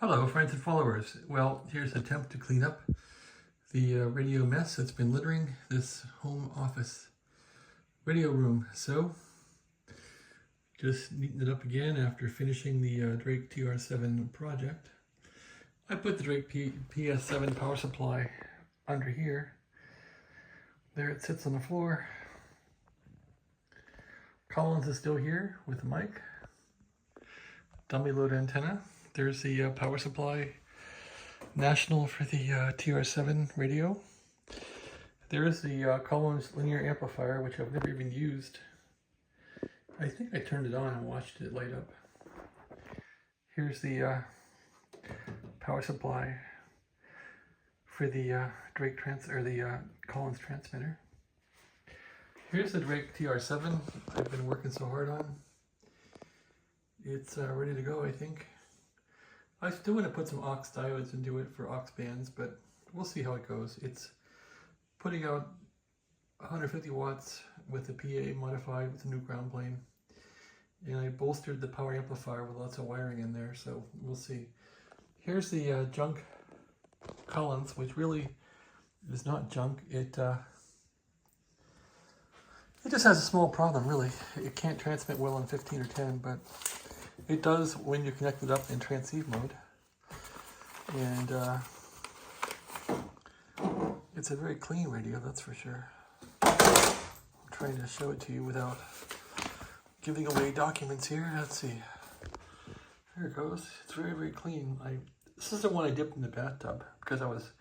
Hello, friends and followers. Well, here's an attempt to clean up the radio mess that's been littering this home office radio room. So, just neaten it up again after finishing the Drake TR7 project. I put the Drake PS7 power supply under here. There it sits on the floor. Collins is still here with the mic. Dummy load antenna. There's the power supply national for the TR7 radio. There is the Collins linear amplifier, which I've never even used. I think I turned it on and watched it light up. Here's the power supply for the Drake Collins transmitter. Here's the Drake TR7 I've been working so hard on. It's ready to go, I think. I still want to put some aux diodes into it for aux bands, but we'll see how it goes. It's putting out 150 watts with the PA modified with a new ground plane. And I bolstered the power amplifier with lots of wiring in there, so we'll see. Here's the junk Collins, which really is not junk. It just has a small problem, really. It can't transmit well on 15 or 10, but it does when you connect it up in transceive mode. And it's a very clean radio, that's for sure. I'm trying to show it to you without giving away documents here. Let's see. There it goes. It's very, very clean. This is the one I dipped in the bathtub because I was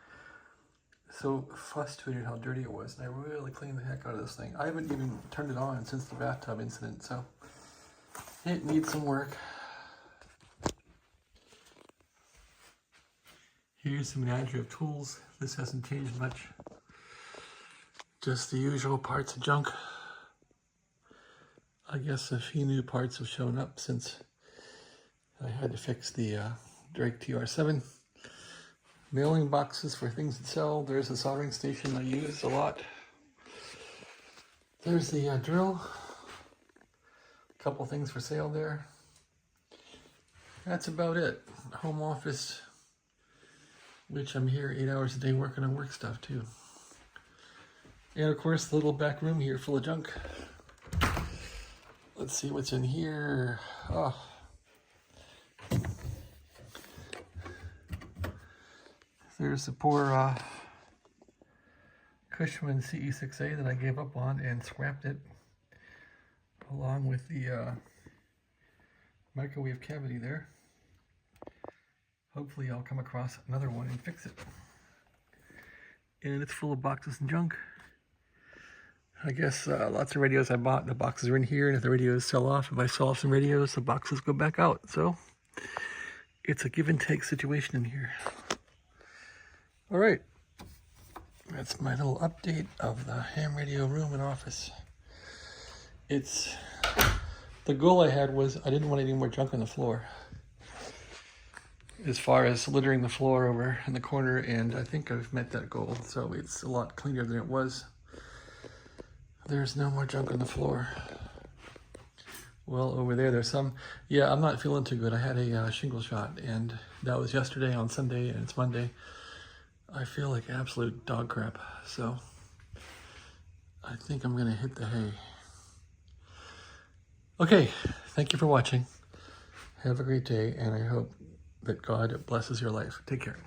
so frustrated how dirty it was, and I really cleaned the heck out of this thing. I haven't even turned it on since the bathtub incident, so it needs some work. Here's the menagerie of tools. This hasn't changed much. Just the usual parts of junk. I guess a few new parts have shown up since I had to fix the Drake TR7. Mailing boxes for things to sell. There's a soldering station I use a lot. There's the drill. A couple things for sale there. That's about it. Home office, which I'm here 8 hours a day working on work stuff too. And of course, the little back room here full of junk. Let's see what's in here. Oh. There's the poor Cushman CE6A that I gave up on and scrapped it, along with the microwave cavity there. Hopefully I'll come across another one and fix it. And it's full of boxes and junk. I guess lots of radios I bought, the boxes are in here, and if the radios sell off, if I sell off some radios, the boxes go back out. So it's a give and take situation in here. All right, that's my little update of the ham radio room and office. The goal I had was I didn't want any more junk on the floor, as far as littering the floor over in the corner, and I think I've met that goal. So it's a lot cleaner than it was. There's no more junk on the floor. Well, over there, there's some. Yeah, I'm not feeling too good. I had a shingle shot, and that was yesterday on Sunday, and it's Monday. I feel like absolute dog crap, so I think I'm gonna hit the hay. Okay, thank you for watching. Have a great day, and I hope that God blesses your life. Take care.